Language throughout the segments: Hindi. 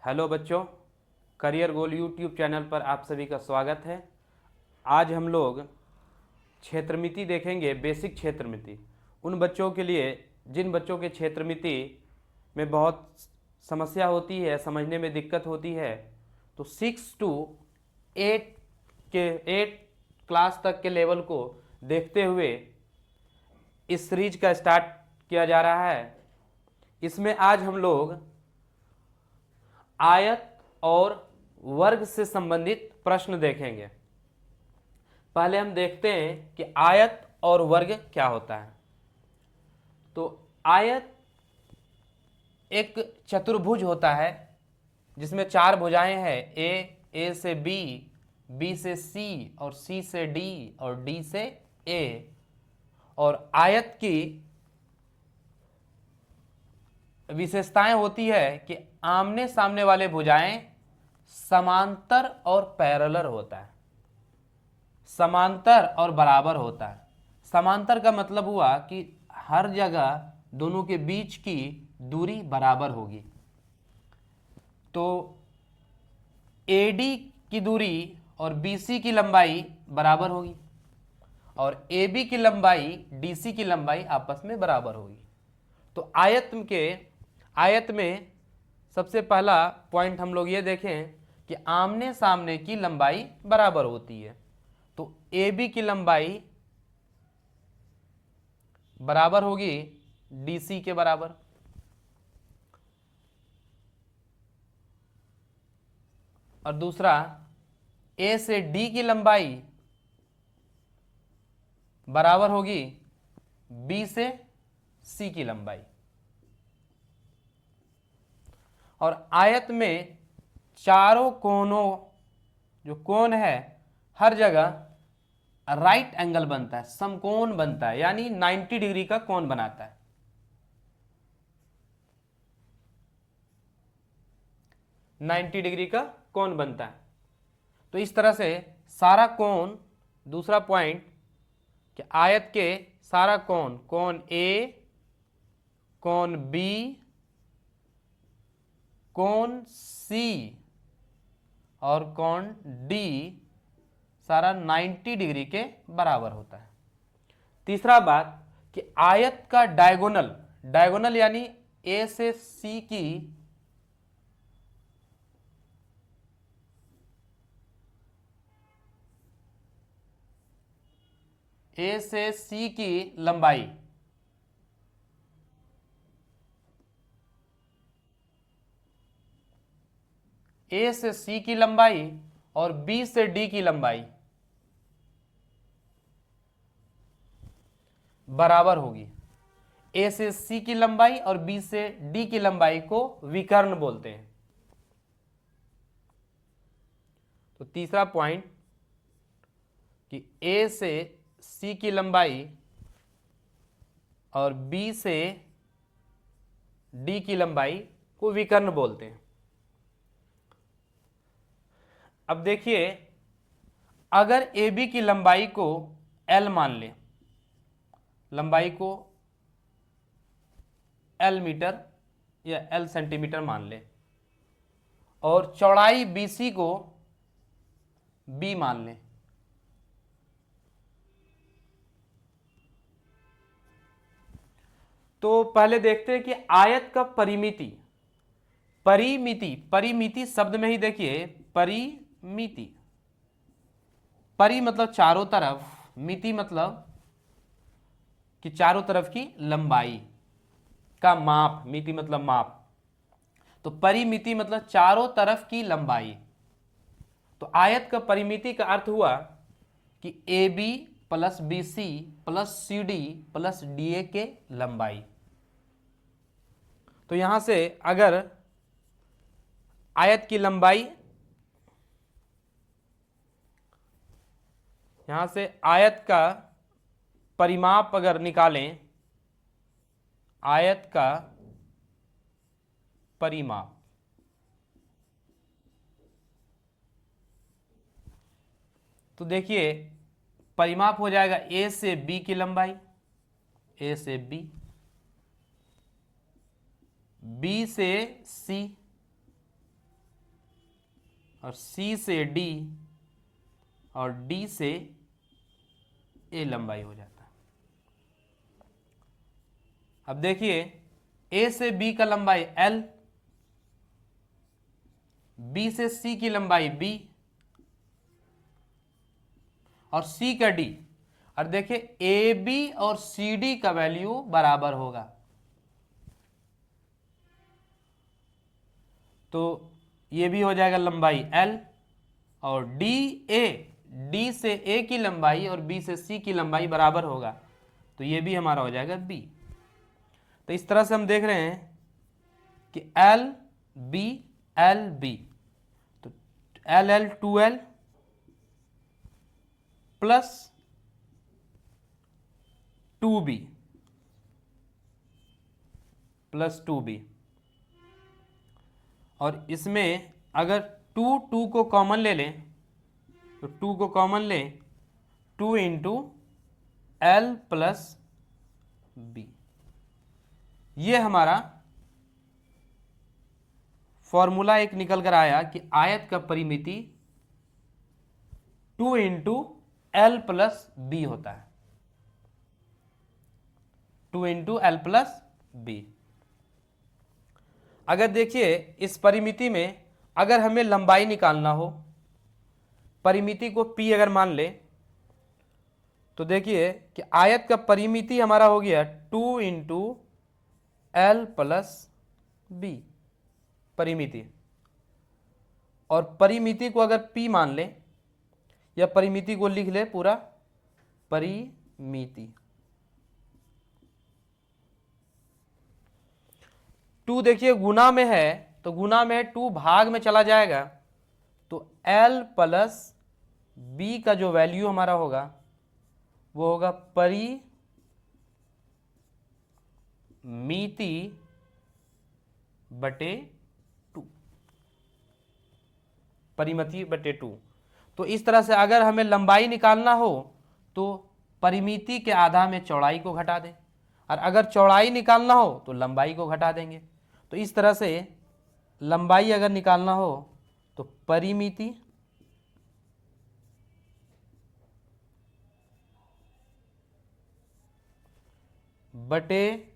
हेलो बच्चों, करियर गोल यूट्यूब चैनल पर आप सभी का स्वागत है। आज हम लोग क्षेत्रमिति देखेंगे, बेसिक क्षेत्रमिति। उन बच्चों के लिए जिन बच्चों के क्षेत्रमिति में बहुत समस्या होती है, समझने में दिक्कत होती है, तो 6 to 8 क्लास तक के लेवल को देखते हुए इस सीरीज का स्टार्ट किया जा रहा है। इसमें आज हम लोग आयत और वर्ग से संबंधित प्रश्न देखेंगे। पहले हम देखते हैं कि आयत और वर्ग क्या होता है। तो आयत एक चतुर्भुज होता है जिसमें 4 भुजाएं हैं, ए से बी से सी और सी से डी और डी से ए। और आयत की विशेषताएं होती है कि आमने सामने वाले भुजाएं समांतर और पैरेलल होता है, समांतर और बराबर होता है। समांतर का मतलब हुआ कि हर जगह दोनों के बीच की दूरी बराबर होगी। तो AD की दूरी और BC की लंबाई बराबर होगी और AB की लंबाई DC की लंबाई आपस में बराबर होगी। तो आयत में सबसे पहला पॉइंट हम लोग ये देखें कि आमने सामने की लंबाई बराबर होती है। तो AB की लंबाई बराबर होगी DC के बराबर। और दूसरा, A से D की लंबाई बराबर होगी B से C की लंबाई। और आयत में चारों कोनों, जो कोण है, हर जगह राइट एंगल बनता है, समकोण बनता है, यानी 90 डिग्री का कोण बनाता है। नाइन्टी डिग्री का कोण बनता है। तो इस तरह से सारा कोण, दूसरा पॉइंट कि आयत के सारा कोण, कोण A, कोण B, कोण C और कोण D सारा 90 डिग्री के बराबर होता है। तीसरा बात कि आयत का डायगोनल यानी A से C की लंबाई A से C की लंबाई और B से D की लंबाई बराबर होगी। A से C की लंबाई और B से D की लंबाई को विकर्ण बोलते हैं। तो तीसरा पॉइंट कि A से C की लंबाई और B से D की लंबाई को विकर्ण बोलते हैं। अब देखिए, अगर AB की लंबाई को L मान लें, लंबाई को L मीटर या L सेंटीमीटर मान लें, और चौड़ाई BC को B मान लें, तो पहले देखते हैं कि आयत का परिमिति शब्द में ही देखिए, परि मतलब चारों तरफ, मिति मतलब कि चारों तरफ की लंबाई का माप, मिति मतलब माप। तो परिमिति मतलब चारों तरफ की लंबाई। तो आयत का परिमिति का अर्थ हुआ कि AB plus BC plus CD plus DA के लंबाई। तो यहां से अगर आयत की लंबाई, यहां से आयत का परिमाप अगर निकालें, आयत का परिमाप, तो देखिए परिमाप हो जाएगा A से B की लंबाई, A से B से C और C से D और D से A लंबाई हो जाता है। अब देखिए A से B का लंबाई L, B से C की लंबाई B और C का D। और देखिए AB और CD का वैल्यू बराबर होगा, तो ये भी हो जाएगा लंबाई L और D से A की लंबाई और B से C की लंबाई बराबर होगा, तो ये भी हमारा हो जाएगा B। तो इस तरह से हम देख रहे हैं कि L B, तो L 2L plus 2B plus 2B, और इसमें अगर 2 को कॉमन ले लें तो 2 को कॉमन लें, 2 इंटू L प्लस B, ये हमारा फॉर्मूला एक निकल कर आया कि आयत का परिमिति 2 इंटू L प्लस B होता है, 2 इंटू L प्लस B। अगर देखिए इस परिमिति में अगर हमें लंबाई निकालना हो, परिमिति को P अगर मान ले, तो देखिए कि आयत का परिमिति हमारा हो गया 2 इंटू L प्लस B परिमिति, और परिमिति को अगर P मान ले या परिमिति को लिख ले पूरा परिमिति, 2 देखिए गुना में है तो गुना में 2 भाग में चला जाएगा, तो L प्लस B का जो वैल्यू हमारा होगा वो होगा परिमिति बटे 2, परिमिति बटे 2। तो इस तरह से अगर हमें लंबाई निकालना हो तो परिमिति के आधा में चौड़ाई को घटा दें, और अगर चौड़ाई निकालना हो तो लंबाई को घटा देंगे। तो इस तरह से लंबाई अगर निकालना हो तो परिमिति बटे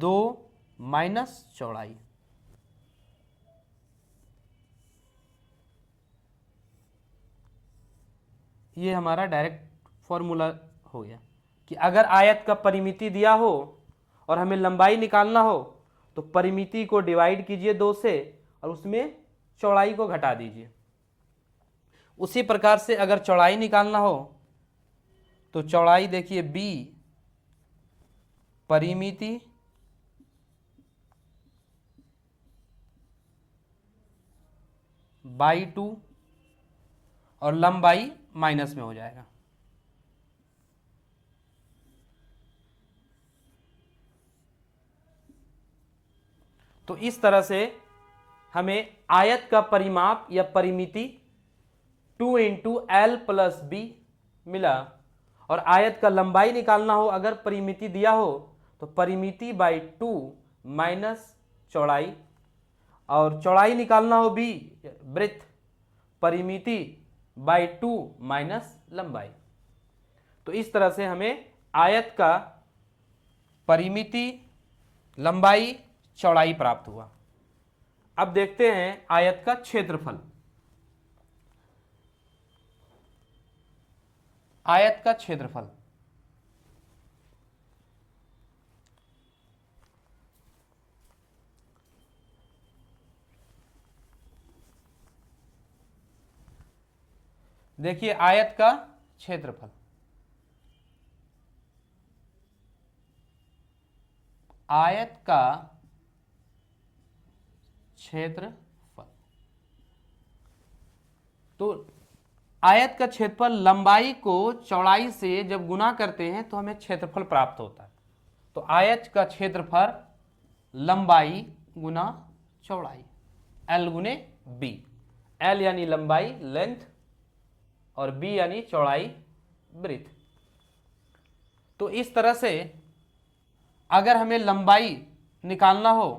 2 माइनस चौड़ाई, ये हमारा डायरेक्ट फॉर्मूला हो गया कि अगर आयत का परिमिति दिया हो और हमें लंबाई निकालना हो तो परिमिति को डिवाइड कीजिए 2 से और उसमें चौड़ाई को घटा दीजिए। उसी प्रकार से अगर चौड़ाई निकालना हो तो चौड़ाई देखिए B परिमिति बाई 2 और लंबाई माइनस में हो जाएगा। तो इस तरह से हमें आयत का परिमाप या परिमिति 2 इंटू L प्लस B मिला, और आयत का लंबाई निकालना हो अगर परिमिति दिया हो तो परिमिति बाई 2 माइनस चौड़ाई, और चौड़ाई निकालना हो B वृत्त, परिमिति बाई 2 माइनस लंबाई। तो इस तरह से हमें आयत का परिमिति, लंबाई, चौड़ाई प्राप्त हुआ। अब देखते हैं आयत का क्षेत्रफल। आयत का क्षेत्रफल देखिए आयत का क्षेत्रफल, आयत का क्षेत्रफल, तो आयत का क्षेत्रफल लंबाई को चौड़ाई से जब गुना करते हैं तो हमें क्षेत्रफल प्राप्त होता है। तो आयत का क्षेत्रफल लंबाई गुना चौड़ाई, L गुने B, L यानी लंबाई लेंथ और B यानी चौड़ाई ब्रीथ। तो इस तरह से अगर हमें लंबाई निकालना हो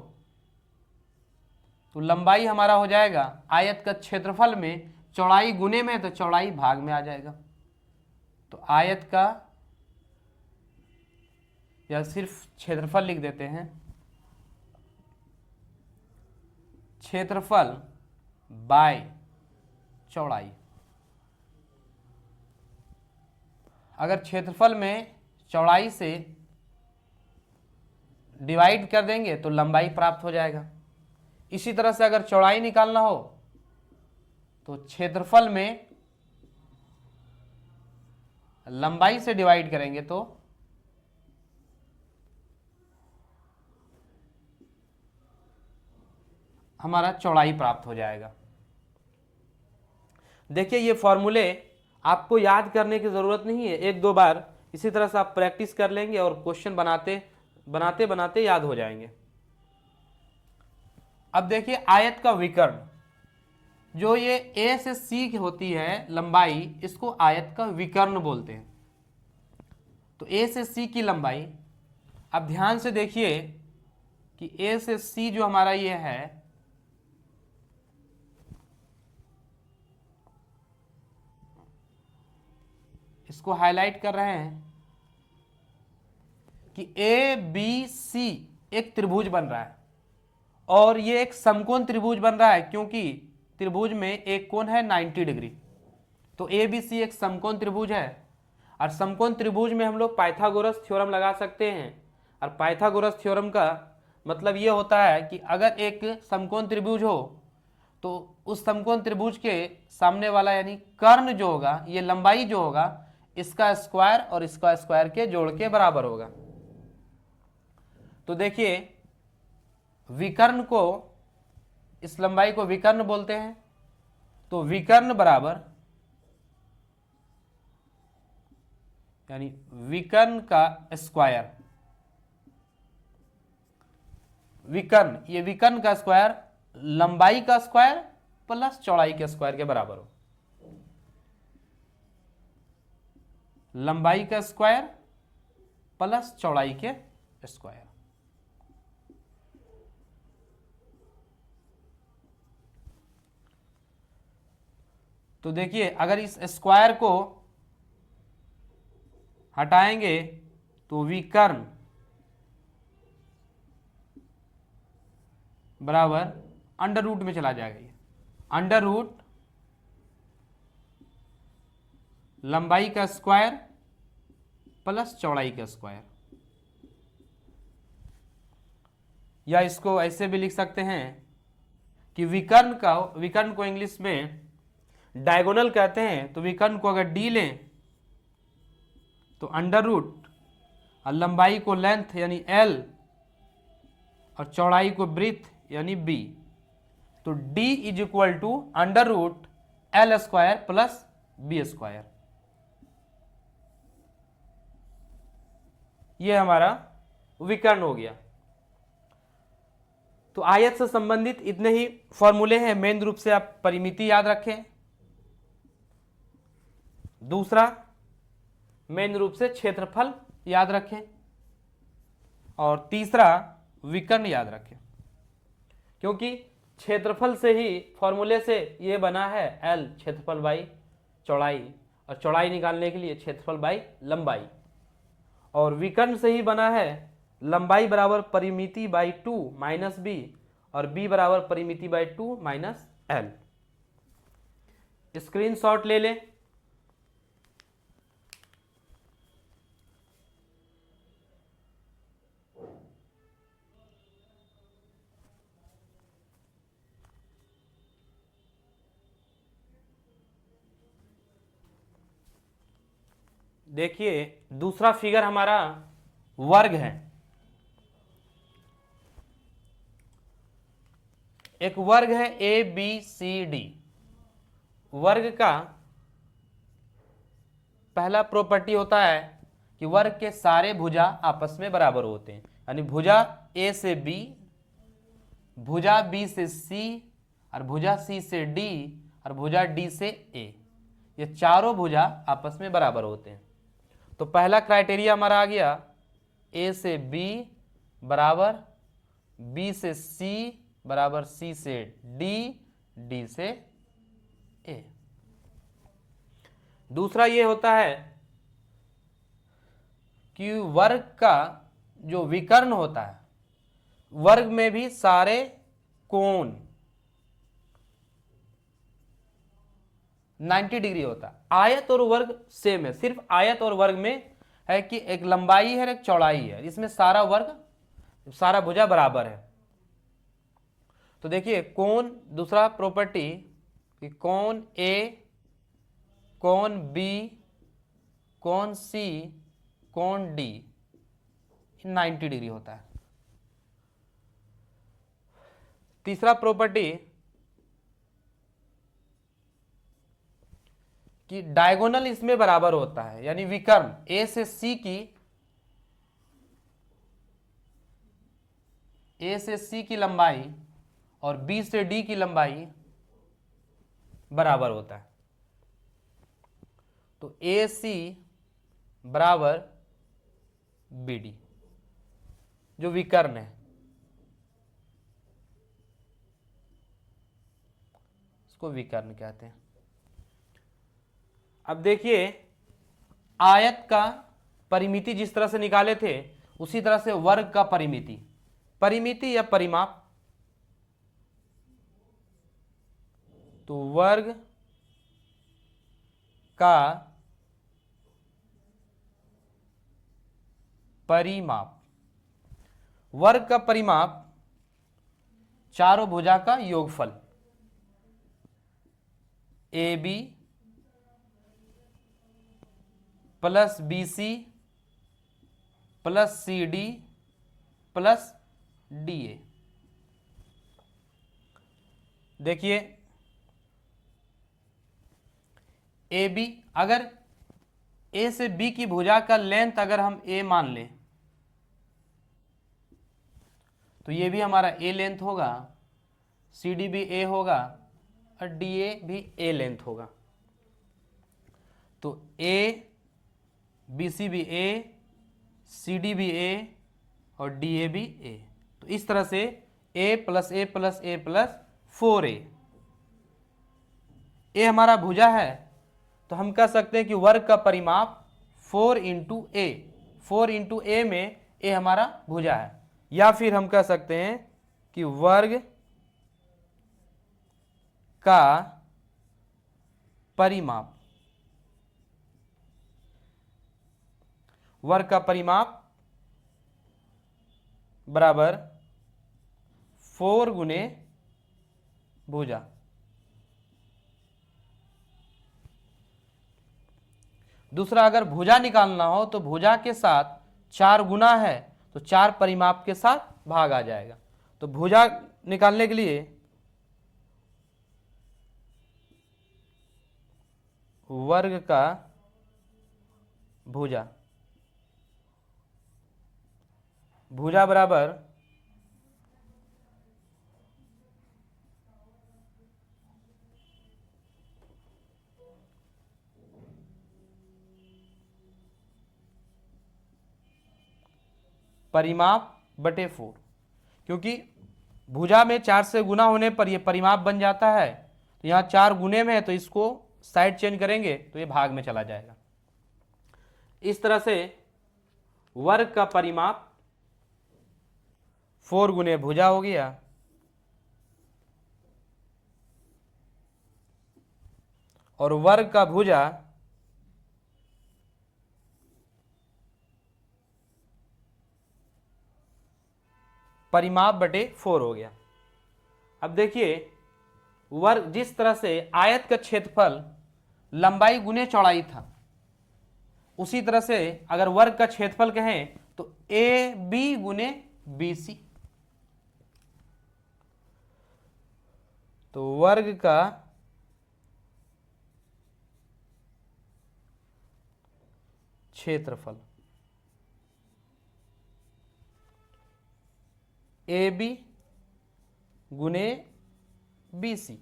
तो लंबाई हमारा हो जाएगा आयत का क्षेत्रफल में चौड़ाई गुने में, तो चौड़ाई भाग में आ जाएगा। तो आयत का, या सिर्फ क्षेत्रफल लिख देते हैं, क्षेत्रफल बाय चौड़ाई। अगर क्षेत्रफल में चौड़ाई से डिवाइड कर देंगे तो लंबाई प्राप्त हो जाएगा। इसी तरह से अगर चौड़ाई निकालना हो तो क्षेत्रफल में लंबाई से डिवाइड करेंगे तो हमारा चौड़ाई प्राप्त हो जाएगा। देखिए ये फॉर्मूले आपको याद करने की जरूरत नहीं है, एक दो बार इसी तरह से आप प्रैक्टिस कर लेंगे और क्वेश्चन बनाते बनाते बनाते याद हो जाएंगे। अब देखिए आयत का विकर्ण, जो ये ए से सी की होती है लंबाई, इसको आयत का विकर्ण बोलते हैं। तो ए से सी की लंबाई, अब ध्यान से देखिए कि ए से सी जो हमारा ये है, इसको हाईलाइट कर रहे हैं कि ए बी सी एक त्रिभुज बन रहा है और ये एक समकोण त्रिभुज बन रहा है, क्योंकि त्रिभुज में एक कोण है 90 डिग्री। तो ए बी सी एक समकोण त्रिभुज है, और समकोण त्रिभुज में हम लोग पाइथागोरस थ्योरम लगा सकते हैं। और पाइथागोरस थ्योरम का मतलब ये होता है कि अगर एक समकोण त्रिभुज हो तो उस समकोण त्रिभुज के सामने वाला यानी कर्ण जो होगा, ये लंबाई जो होगा, इसका स्क्वायर और इसका स्क्वायर के जोड़ के बराबर होगा। तो देखिए विकर्ण को, इस लंबाई को विकर्ण बोलते हैं। तो विकर्ण बराबर, यानी विकर्ण का स्क्वायर, विकर्ण, ये विकर्ण का स्क्वायर लंबाई का स्क्वायर प्लस चौड़ाई के स्क्वायर के बराबर हो। लंबाई का स्क्वायर प्लस चौड़ाई के स्क्वायर। तो देखिए अगर इस स्क्वायर को हटाएंगे तो विकर्ण बराबर अंडर रूट में चला जाएगा। ये अंडर रूट लंबाई का स्क्वायर प्लस चौड़ाई का स्क्वायर, या इसको ऐसे भी लिख सकते हैं कि विकर्ण को इंग्लिश में डायगोनल कहते हैं। तो विकर्ण को अगर डी लें तो अंडर रूट, और लंबाई को लेंथ यानी एल, और चौड़ाई को ब्रीथ यानी बी। तो d is equal to under root L square plus B square. ये हमारा विकर्ण हो गया। तो आयत से संबंधित इतने ही फॉर्मूले हैं, मेन रूप से आप परिमिति याद रखें। दूसरा मेन रूप से क्षेत्रफल याद रखें, और तीसरा विकर्ण याद रखें, क्योंकि क्षेत्रफल से ही फॉर्मूले से ये बना है एल क्षेत्रफल बाई चौड़ाई, और चौड़ाई निकालने के लिए क्षेत्रफल बाई लंबाई, और विकर्ण से ही बना है लंबाई बराबर परिमिति बाई 2 माइनस बी, और बी बराबर परिमिति बाई 2 माइनस एल। स्क्रीनशॉट ले लें। देखिए दूसरा फिगर हमारा वर्ग है। एक वर्ग है ए बी सी डी। वर्ग का पहला प्रॉपर्टी होता है कि वर्ग के सारे भुजा आपस में बराबर होते हैं, यानी भुजा ए से बी, भुजा बी से सी, और भुजा सी से डी, और भुजा डी से ए, ये चारों भुजा आपस में बराबर होते हैं। तो पहला क्राइटेरिया हमारा आ गया, ए से बी बराबर बी से सी बराबर सी से डी, डी से ए। दूसरा ये होता है कि वर्ग का जो विकर्ण होता है, वर्ग में भी सारे कोण 90 डिग्री होता है। आयत और वर्ग सेम है, सिर्फ आयत और वर्ग में है कि एक लंबाई है और एक चौड़ाई है, इसमें सारा वर्ग, सारा भुजा बराबर है। तो देखिए कोण, दूसरा प्रॉपर्टी कि कोण ए, कोण बी, कोण सी, कोण डी 90 डिग्री होता है। तीसरा प्रॉपर्टी कि डायगोनल इसमें बराबर होता है, यानी विकर्ण ए से सी की लंबाई और बी से डी की लंबाई बराबर होता है। तो ए सी बराबर बी डी जो विकर्ण है, इसको विकर्ण कहते हैं। अब देखिए आयत का परिमिति जिस तरह से निकाले थे उसी तरह से वर्ग का परिमिति या परिमाप। तो वर्ग का परिमाप, वर्ग का परिमाप चारों भुजा का योगफल A B plus B C plus C D plus D A. देखिए ए बी, अगर ए से बी की भुजा का लेंथ अगर हम ए मान लें तो ये भी हमारा ए लेंथ होगा, सी डी भी ए होगा और डी ए भी ए लेंथ होगा। तो ए बी सी भी ए, सी डी भी ए और डी ए भी ए। तो इस तरह से ए प्लस ए प्लस ए प्लस 4a, ए हमारा भुजा है तो हम कह सकते हैं कि वर्ग का परिमाप 4 इंटू ए, 4 इंटू ए में ए हमारा भुजा है। या फिर हम कह सकते हैं कि वर्ग का परिमाप, वर्ग का परिमाप बराबर 4 गुने भुजा। दूसरा अगर भुजा निकालना हो तो भुजा के साथ 4 गुना है तो 4 परिमाप के साथ भाग आ जाएगा। तो भुजा निकालने के लिए वर्ग का भुजा, भुजा बराबर परिमाप बटे 4, क्योंकि भुजा में 4 से गुना होने पर यह परिमाप बन जाता है। तो यहाँ 4 गुने में है तो इसको साइड चेंज करेंगे तो ये भाग में चला जाएगा। इस तरह से वर्ग का परिमाप 4 गुने भुजा हो गया और वर्ग का भुजा परिमाप बटे 4 हो गया। अब देखिए वर्ग, जिस तरह से आयत का क्षेत्रफल लंबाई गुने चौड़ाई था, उसी तरह से अगर वर्ग का क्षेत्रफल कहें तो ए बी गुने बी सी। तो वर्ग का क्षेत्रफल ए बी गुने बी सी,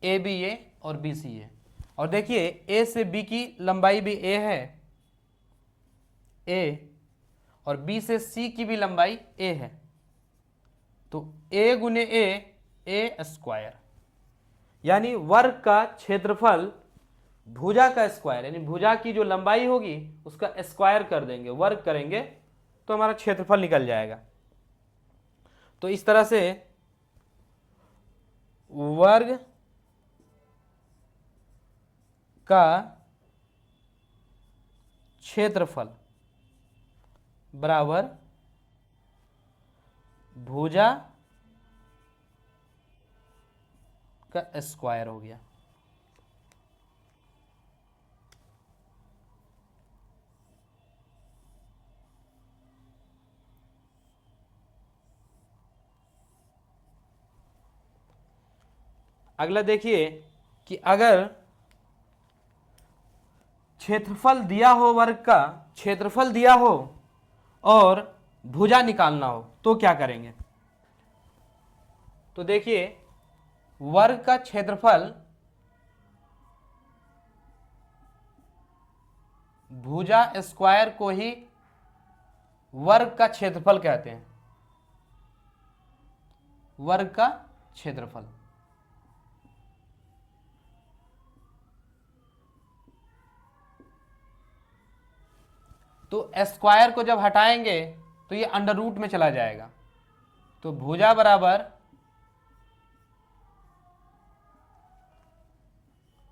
ए बी ए और बी सी ए। और देखिए ए से बी की लंबाई भी ए है, ए, और बी से सी की भी लंबाई ए है। तो a गुने ए स्क्वायर, यानी वर्ग का क्षेत्रफल भुजा का स्क्वायर, यानी भुजा की जो लंबाई होगी उसका स्क्वायर कर देंगे, वर्ग करेंगे तो हमारा क्षेत्रफल निकल जाएगा। तो इस तरह से वर्ग का क्षेत्रफल बराबर भुजा का स्क्वायर हो गया। अगला देखिए कि अगर क्षेत्रफल दिया हो, वर्ग का क्षेत्रफल दिया हो और भुजा निकालना हो तो क्या करेंगे। तो देखिए वर्ग का क्षेत्रफल भुजा स्क्वायर को ही वर्ग का क्षेत्रफल कहते हैं, वर्ग का क्षेत्रफल। तो स्क्वायर को जब हटाएंगे तो ये अंडर रूट में चला जाएगा, तो भुजा बराबर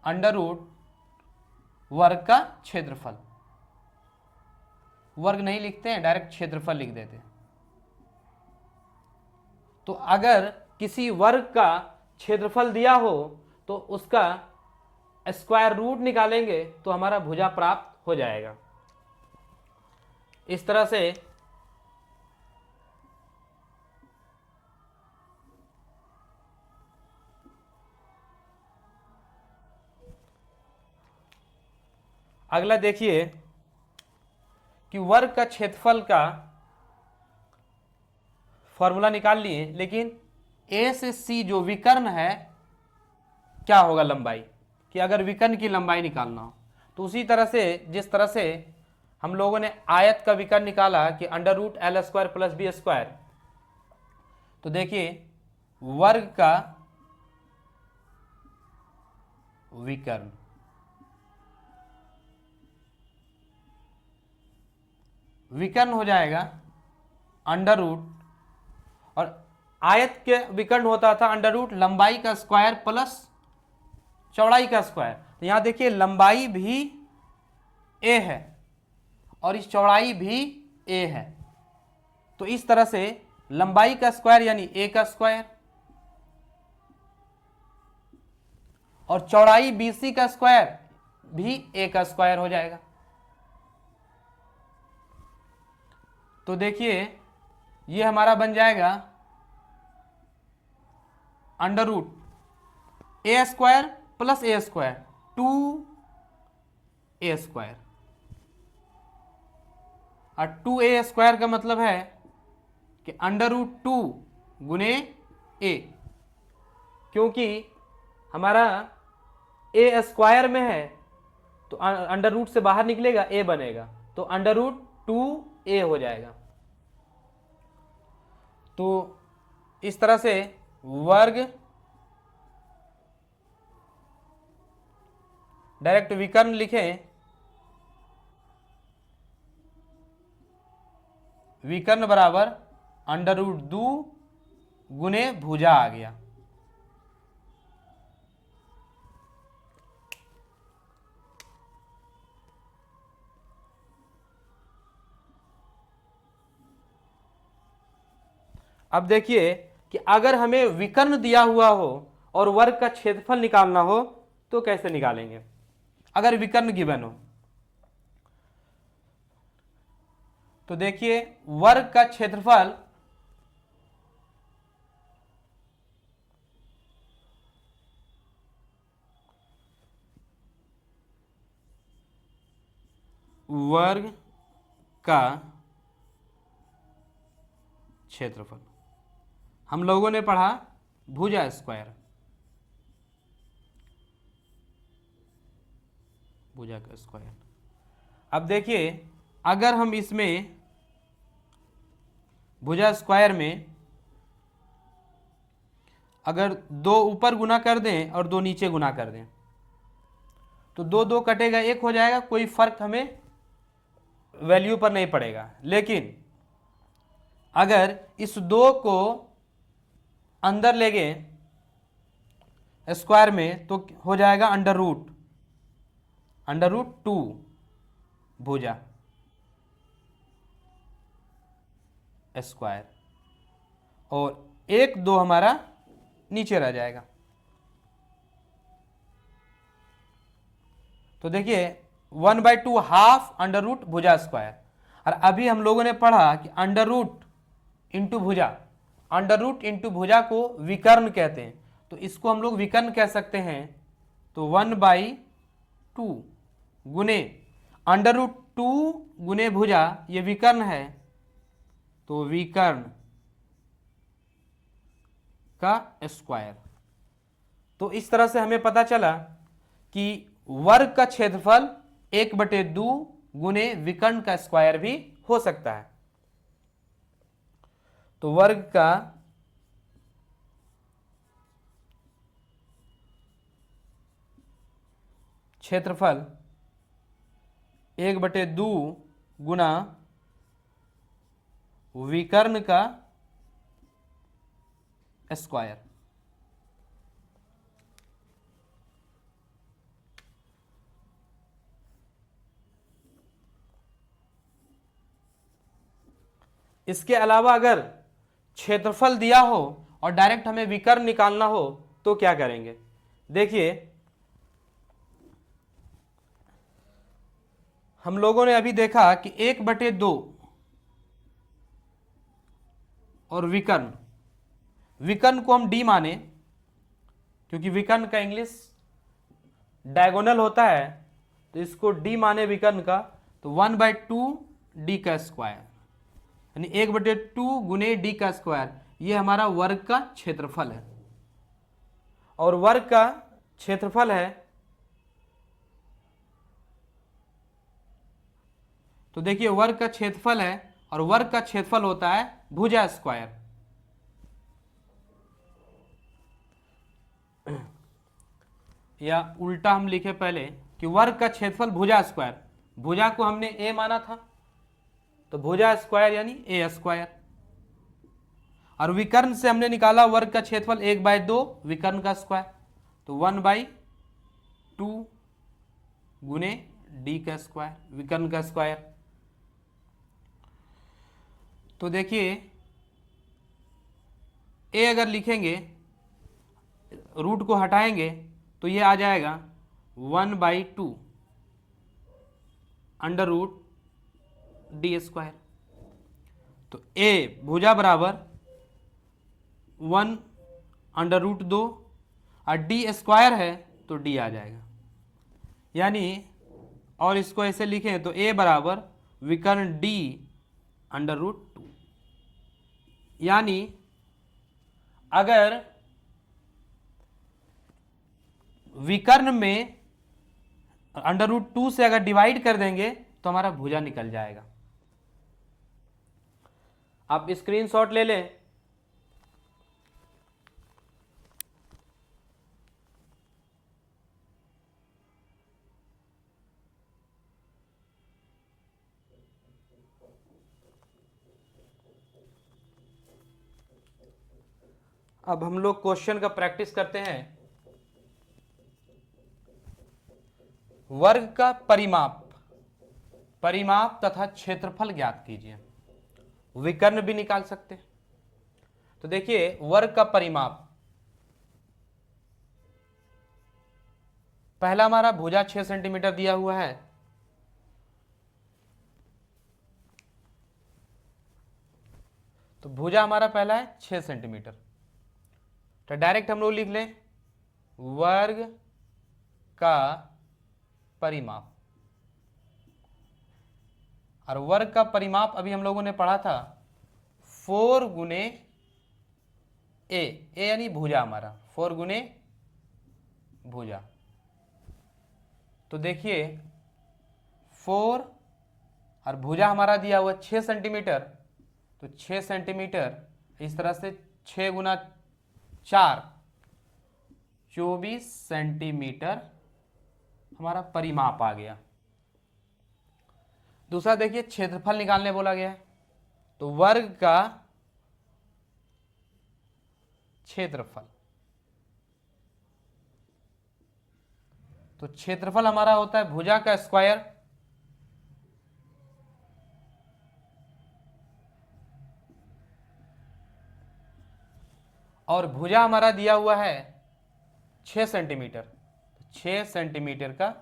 अंडर रूट वर्ग का क्षेत्रफल। वर्ग नहीं लिखते हैं, डायरेक्ट क्षेत्रफल लिख देते हैं। तो अगर किसी वर्ग का क्षेत्रफल दिया हो तो उसका स्क्वायर रूट निकालेंगे तो हमारा भुजा प्राप्त हो जाएगा। इस तरह से अगला देखिए कि वर्ग का क्षेत्रफल का फॉर्मूला निकाल लिए, लेकिन ए से सी जो विकर्ण है क्या होगा लंबाई, कि अगर विकर्ण की लंबाई निकालना हो तो उसी तरह से जिस तरह से हम लोगों ने आयत का विकर्ण निकाला कि under root L square plus B square, तो देखिए वर्ग का विकर्ण विकर्ण हो जाएगा अंडर रूट, और आयत के विकर्ण होता था अंडर रूट लंबाई का स्क्वायर प्लस चौड़ाई का स्क्वायर। तो यहां देखिए लंबाई भी ए है और इस चौड़ाई भी ए है, तो इस तरह से लंबाई का स्क्वायर यानी ए का स्क्वायर और चौड़ाई बीसी का स्क्वायर भी ए का स्क्वायर हो जाएगा। तो देखिए ये हमारा बन जाएगा अंडर रूट ए स्क्वायर प्लस ए स्क्वायर 2a स्क्वायर, और 2a स्क्वायर का मतलब है कि अंडर रूट 2 गुने ए, क्योंकि हमारा ए स्क्वायर में है तो अंडर रूट से बाहर निकलेगा ए बनेगा, तो अंडर रूट 2a हो जाएगा। तो इस तरह से वर्ग डायरेक्ट विकर्ण लिखें, विकर्ण बराबर अंडर रूट 2 गुने भुजा आ गया। अब देखिए कि अगर हमें विकर्ण दिया हुआ हो और वर्ग का क्षेत्रफल निकालना हो तो कैसे निकालेंगे। अगर विकर्ण गिवन हो तो देखिए वर्ग का क्षेत्रफल वर्ग का क्षेत्रफल हम लोगों ने पढ़ा भुजा स्क्वायर, भुजा का स्क्वायर। अब देखिए अगर हम इसमें भुजा स्क्वायर में अगर 2 ऊपर गुना कर दें और 2 नीचे गुना कर दें तो 2 2 कटेगा 1 हो जाएगा, कोई फर्क हमें वैल्यू पर नहीं पड़ेगा। लेकिन अगर इस 2 को अंदर ले गए स्क्वायर में तो हो जाएगा अंडर रूट 2 भुजा स्क्वायर, और 1 2 हमारा नीचे रह जाएगा। तो देखिए 1/2 हाफ अंडर रूट भुजा स्क्वायर। और अभी हम लोगों ने पढ़ा कि अंडर रूट इंटू भुजा, अंडर रूट इंटू भुजा को विकर्ण कहते हैं, तो इसको हम लोग विकर्ण कह सकते हैं। तो 1/2 गुने अंडर रूट 2 गुने भुजा, ये विकर्ण है, तो विकर्ण का स्क्वायर। तो इस तरह से हमें पता चला कि वर्ग का क्षेत्रफल 1/2 गुने विकर्ण का स्क्वायर भी हो सकता है। तो वर्ग का क्षेत्रफल 1/2 गुना विकर्ण का स्क्वायर। इसके अलावा अगर क्षेत्रफल दिया हो और डायरेक्ट हमें विकर्ण निकालना हो तो क्या करेंगे? देखिए हम लोगों ने अभी देखा कि 1/2 और विकर्ण को हम डी माने, क्योंकि विकर्ण का इंग्लिश डायगोनल होता है, तो इसको डी माने विकर्ण का, तो 1/2 डी का स्क्वायर, यानी 1/2 गुने डी का स्क्वायर, ये हमारा वर्ग का क्षेत्रफल है। और वर्ग का क्षेत्रफल है, तो देखिए वर्ग का क्षेत्रफल है और वर्ग का क्षेत्रफल होता है भुजा स्क्वायर। या उल्टा हम लिखे पहले कि वर्ग का क्षेत्रफल भुजा स्क्वायर, भुजा को हमने ए माना था, तो भुजा स्क्वायर यानी ए स्क्वायर। और विकर्ण से हमने निकाला वर्ग का क्षेत्रफल 1/2 विकर्ण का स्क्वायर, तो 1/2 गुने डी का स्क्वायर विकर्ण का स्क्वायर। तो देखिए ए अगर लिखेंगे, रूट को हटाएंगे तो ये आ जाएगा 1/2 अंडर रूट डी स्क्वायर। तो ए भुजा बराबर 1/2 और डी स्क्वायर है तो डी आ जाएगा, यानी और इसको ऐसे लिखें तो ए बराबर विकर्ण डी अंडर रूट 2। यानी अगर विकर्ण में अंडर रूट 2 से अगर डिवाइड कर देंगे तो हमारा भुजा निकल जाएगा। आप स्क्रीनशॉट ले लें। अब हम लोग क्वेश्चन का प्रैक्टिस करते हैं। वर्ग का परिमाप तथा क्षेत्रफल ज्ञात कीजिए। विकर्ण भी निकाल सकते हैं। तो देखिए वर्ग का परिमाप, पहला हमारा भुजा 6 सेंटीमीटर दिया हुआ है, तो भुजा हमारा पहला है 6 सेंटीमीटर, तो डायरेक्ट हम लोग लिख लें वर्ग का परिमाप। और वर्ग का परिमाप अभी हम लोगों ने पढ़ा था 4 गुने ए यानी भुजा हमारा 4 गुने भुजा। तो देखिए 4 और भुजा हमारा दिया हुआ 6 सेंटीमीटर, तो 6 सेंटीमीटर इस तरह से 6 गुना 4 24 सेंटीमीटर हमारा परिमाप आ गया। दूसरा देखिए, क्षेत्रफल निकालने बोला गया है, तो वर्ग का क्षेत्रफल, तो क्षेत्रफल हमारा होता है भुजा का स्क्वायर, और भुजा हमारा दिया हुआ है 6 सेंटीमीटर, 6 सेंटीमीटर का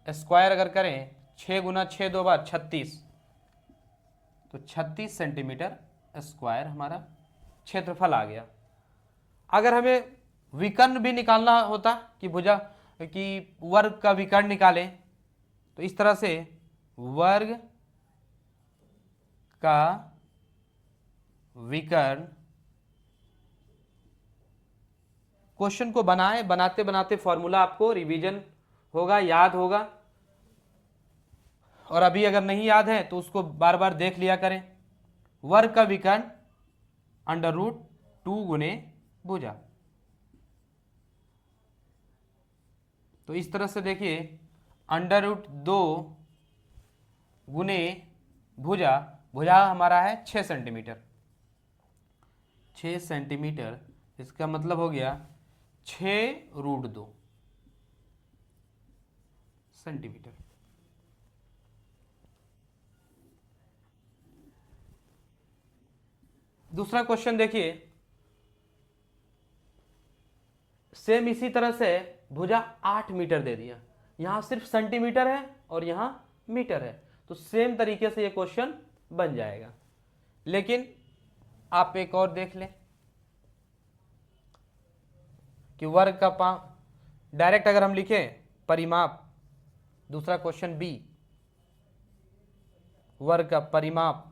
स्क्वायर अगर करें, 6 गुना 6 दो बार 36, तो 36 सेंटीमीटर स्क्वायर हमारा क्षेत्रफल आ गया। अगर हमें विकर्ण भी निकालना होता कि भुजा कि वर्ग का विकर्ण निकालें, तो इस तरह से वर्ग का विकर्ण, क्वेश्चन को बनाते बनाते फॉर्मूला आपको रिवीजन होगा, याद होगा, और अभी अगर नहीं याद है तो उसको बार बार देख लिया करें। वर्ग का विकर्ण √2 गुने भुजा, तो इस तरह से देखिए √2 गुने भुजा, भुजा हमारा है 6 सेंटीमीटर, 6 सेंटीमीटर, इसका मतलब हो गया 6√2 सेंटीमीटर। दूसरा क्वेश्चन देखिए, सेम इसी तरह से भुजा 8 मीटर दे दिया, यहां सिर्फ सेंटीमीटर है और यहां मीटर है, तो सेम तरीके से ये क्वेश्चन बन जाएगा। लेकिन आप एक और देख लें कि वर्ग का डायरेक्ट अगर हम लिखें परिमाप, दूसरा क्वेश्चन बी, वर्ग का परिमाप,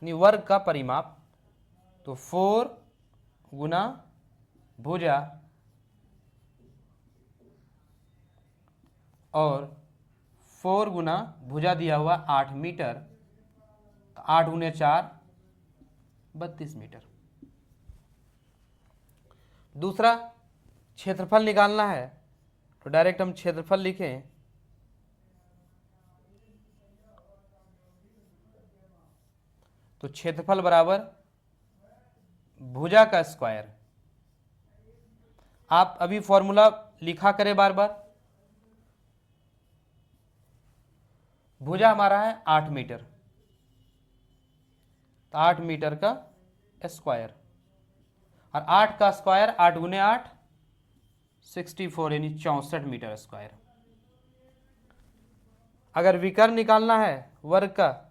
वर्ग का परिमाप, तो 4 गुना भुजा और 4 गुना भुजा दिया हुआ 8 मीटर, तो 8 गुने 4 32 मीटर। दूसरा क्षेत्रफल निकालना है, तो डायरेक्ट हम क्षेत्रफल लिखें, तो क्षेत्रफल बराबर भुजा का स्क्वायर। आप अभी फॉर्मूला लिखा करें बार बार। भुजा हमारा है 8 मीटर, तो 8 मीटर का स्क्वायर, और 8 का स्क्वायर 8 गुने 8 64, यानी 64 मीटर स्क्वायर। अगर विकर्ण निकालना है वर्ग का,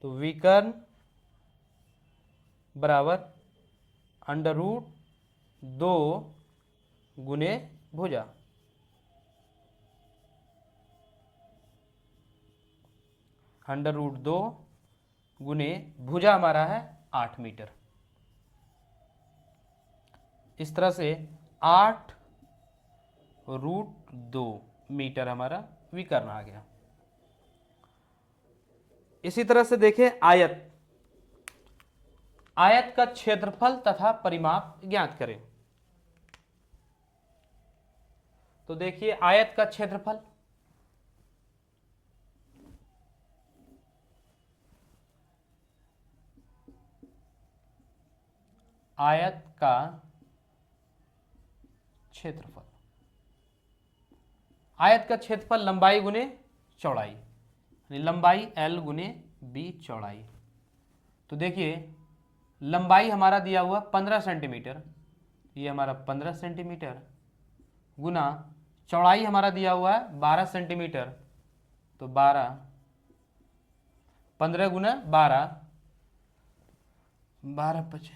तो विकर्ण बराबर √2 गुने भुजा, √2 गुने भुजा हमारा है 8 मीटर। इस तरह से 8√2 मीटर हमारा विकर्ण आ गया। इसी तरह से देखें आयत, आयत का क्षेत्रफल तथा परिमाप ज्ञात करें। तो देखिए आयत का क्षेत्रफल, आयत का क्षेत्रफल, आयत का क्षेत्रफल लंबाई गुने चौड़ाई, लंबाई L गुने B चौड़ाई। तो देखिए लंबाई हमारा दिया हुआ 15 सेंटीमीटर, ये हमारा 15 सेंटीमीटर, गुना चौड़ाई हमारा दिया हुआ है 12 सेंटीमीटर, तो 12, 15 गुना 12, 12 5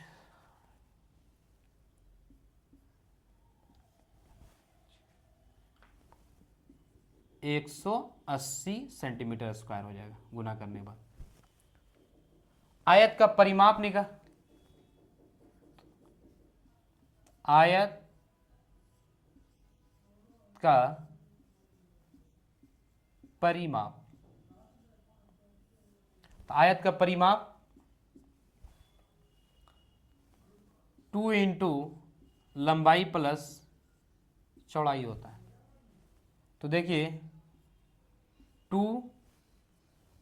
180 सेंटीमीटर स्क्वायर हो जाएगा गुना करने बाद। आयत का परिमाप निकाल, आयत का परिमाप, तो आयत का परिमाप 2 इंटू लंबाई प्लस चौड़ाई होता है। तो देखिए 2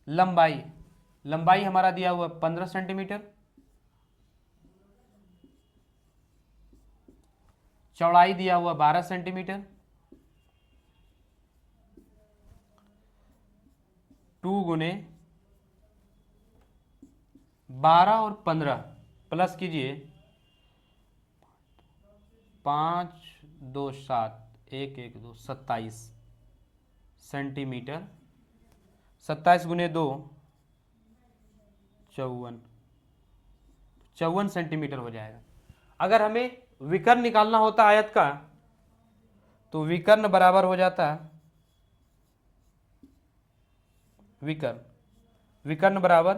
लंबाई हमारा दिया हुआ 15 सेंटीमीटर, चौड़ाई दिया हुआ 12 सेंटीमीटर, 2 गुने 12 और 15 प्लस कीजिए 5 2 7 1 1 2 27 सेंटीमीटर, 27 गुने 2 54 सेंटीमीटर हो जाएगा। अगर हमें विकर्ण निकालना होता आयत का तो विकर्ण बराबर हो जाता है विकर्ण बराबर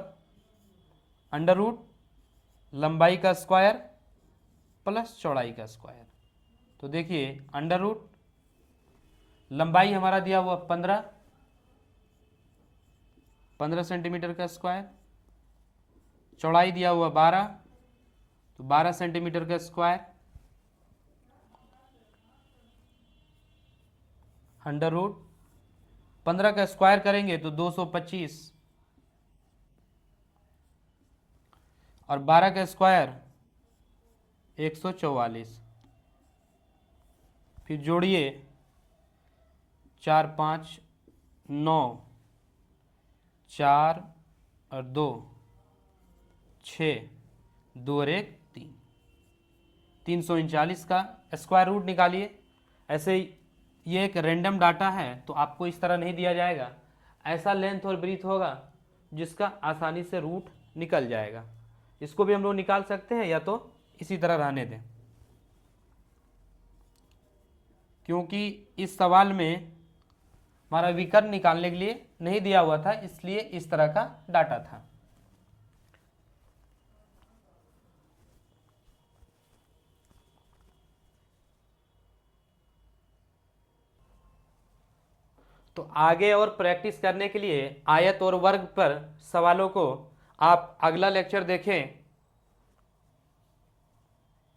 अंडर रूट लंबाई का स्क्वायर प्लस चौड़ाई का स्क्वायर। तो देखिए अंडर रूट लंबाई हमारा दिया हुआ 15 सेंटीमीटर का स्क्वायर, चौड़ाई दिया हुआ 12 तो 12 सेंटीमीटर का स्क्वायर, अंडर रूट 15 का स्क्वायर करेंगे तो 225 और 12 का स्क्वायर 144। फिर जोड़िए 4 5 9 4 और 2 6 2 और 1 3 339 का स्क्वायर रूट निकालिए। ऐसे ही ये एक रैंडम डाटा है तो आपको इस तरह नहीं दिया जाएगा, ऐसा लेंथ और ब्रीथ होगा जिसका आसानी से रूट निकल जाएगा। इसको भी हम लोग निकाल सकते हैं या तो इसी तरह रहने दें, क्योंकि इस सवाल में हमारा विकर्ण निकालने के लिए नहीं दिया हुआ था, इसलिए इस तरह का डाटा था। तो आगे और प्रैक्टिस करने के लिए आयत और वर्ग पर सवालों को आप अगला लेक्चर देखें